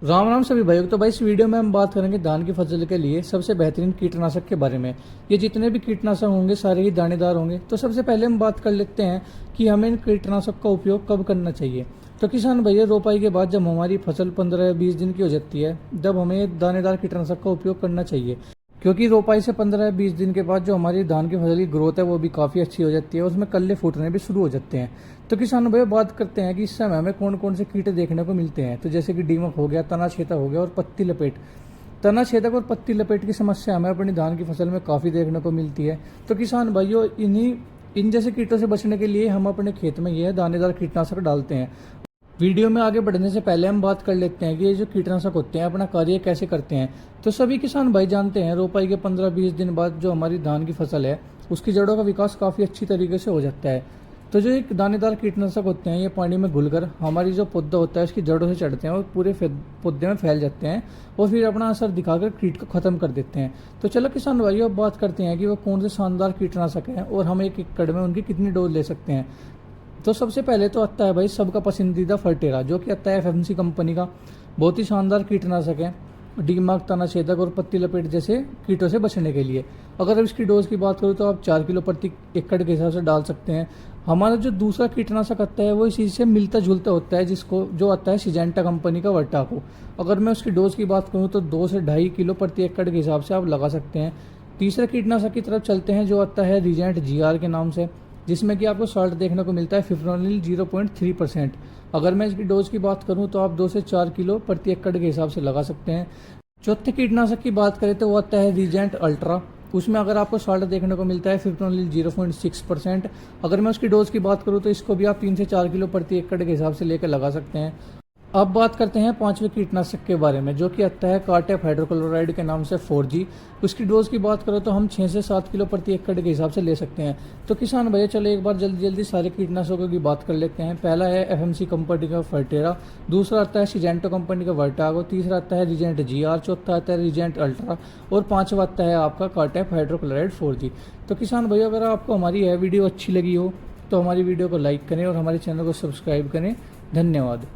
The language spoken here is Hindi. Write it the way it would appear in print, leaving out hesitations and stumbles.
राम राम सभी भाइयों। तो भाई इस वीडियो में हम बात करेंगे धान की फसल के लिए सबसे बेहतरीन कीटनाशक के बारे में। ये जितने भी कीटनाशक होंगे सारे ही दानेदार होंगे। तो सबसे पहले हम बात कर लेते हैं कि हमें इन कीटनाशक का उपयोग कब करना चाहिए। तो किसान भैया रोपाई के बाद जब हमारी फसल 15 या 20 दिन की हो जाती है तब हमें दानेदार कीटनाशक का उपयोग करना चाहिए, क्योंकि रोपाई से 15 या 20 दिन के बाद जो हमारी धान की फसल की ग्रोथ है वो भी काफ़ी अच्छी हो जाती है, उसमें कल्ले फूटने भी शुरू हो जाते हैं। तो किसान भाई बात करते हैं कि इस समय हमें कौन कौन से कीट देखने को मिलते हैं। तो जैसे कि दीमक हो गया, तना छेदा हो गया और पत्ती लपेट। तना छेदक और पत्ती लपेट की समस्या हमें अपनी धान की फसल में काफ़ी देखने को मिलती है। तो किसान भाइयों इन जैसे कीटों से बचने के लिए हम अपने खेत में यह दानेदार कीटनाशक डालते हैं। वीडियो में आगे बढ़ने से पहले हम बात कर लेते हैं कि ये जो कीटनाशक होते हैं अपना कार्य कैसे करते हैं। तो सभी किसान भाई जानते हैं रोपाई के 15-20 दिन बाद जो हमारी धान की फसल है उसकी जड़ों का विकास काफ़ी अच्छी तरीके से हो जाता है। तो जो एक दानेदार कीटनाशक होते हैं ये पानी में घुलकर हमारी जो पौधा होता है उसकी जड़ों से चढ़ते हैं और पूरे पौधे में फैल जाते हैं और फिर अपना असर दिखाकर कीट को खत्म कर देते हैं। तो चलो किसान भाइयों अब बात करते हैं कि वो कौन से शानदार कीटनाशक हैं और हम एक एकड़ में उनकी कितनी डोज ले सकते हैं। तो सबसे पहले तो आता है भाई सबका पसंदीदा फर्टेरा, जो कि आता है एफएमसी कंपनी का। बहुत ही शानदार कीटनाशक है डीमक, तना छेदक और पत्ती लपेट जैसे कीटों से बचने के लिए। अगर अब इसकी डोज की बात करूँ तो आप 4 किलो प्रति एकड़ के हिसाब से डाल सकते हैं। हमारा जो दूसरा कीटनाशक आता है वो इसी से मिलता जुलता होता है, जिसको जो आता है सिजेंटा कंपनी का वर्टाको। अगर मैं उसकी डोज की बात करूँ तो 2 से 2.5 किलो प्रति एकड़ के हिसाब से आप लगा सकते हैं। तीसरे कीटनाशक की तरफ चलते हैं जो आता है रीजेंट जीआर के नाम से, जिसमें कि आपको सॉल्ट देखने को मिलता है फिप्रोनिल 0.3%। अगर मैं इसकी डोज की बात करूं तो आप 2 से 4 किलो प्रति एकड़ के हिसाब से लगा सकते हैं। चौथे कीटनाशक की बात करें तो वो आता है रीजेंट अल्ट्रा। उसमें अगर आपको सॉल्ट देखने को मिलता है फिप्रोनिल 0.6%। अगर मैं उसकी डोज की बात करूं तो इसको भी आप 3 से 4 किलो प्रति एकड़ के हिसाब से लेकर लगा सकते हैं। अब बात करते हैं पांचवें कीटनाशक के बारे में, जो कि आता है कार्टेप हाइड्रोक्लोराइड के नाम से 4G। उसकी डोज की बात करो तो हम 6 से 7 किलो प्रति एकड़ के हिसाब से ले सकते हैं। तो किसान भैया चलो एक बार जल्दी जल्दी सारे कीटनाशकों की बात कर लेते हैं। पहला है एफएमसी कंपनी का फर्टेरा, दूसरा आता है सिजेंटो कंपनी का वर्टागो, तीसरा आता है रीजेंट जीआर, चौथा आता है रीजेंट अल्ट्रा और पांचवा आता है आपका कार्टेप हाइड्रोक्लोराइड 4G। तो किसान भैया अगर आपको हमारी यह वीडियो अच्छी लगी हो तो हमारी वीडियो को लाइक करें और हमारे चैनल को सब्सक्राइब करें। धन्यवाद।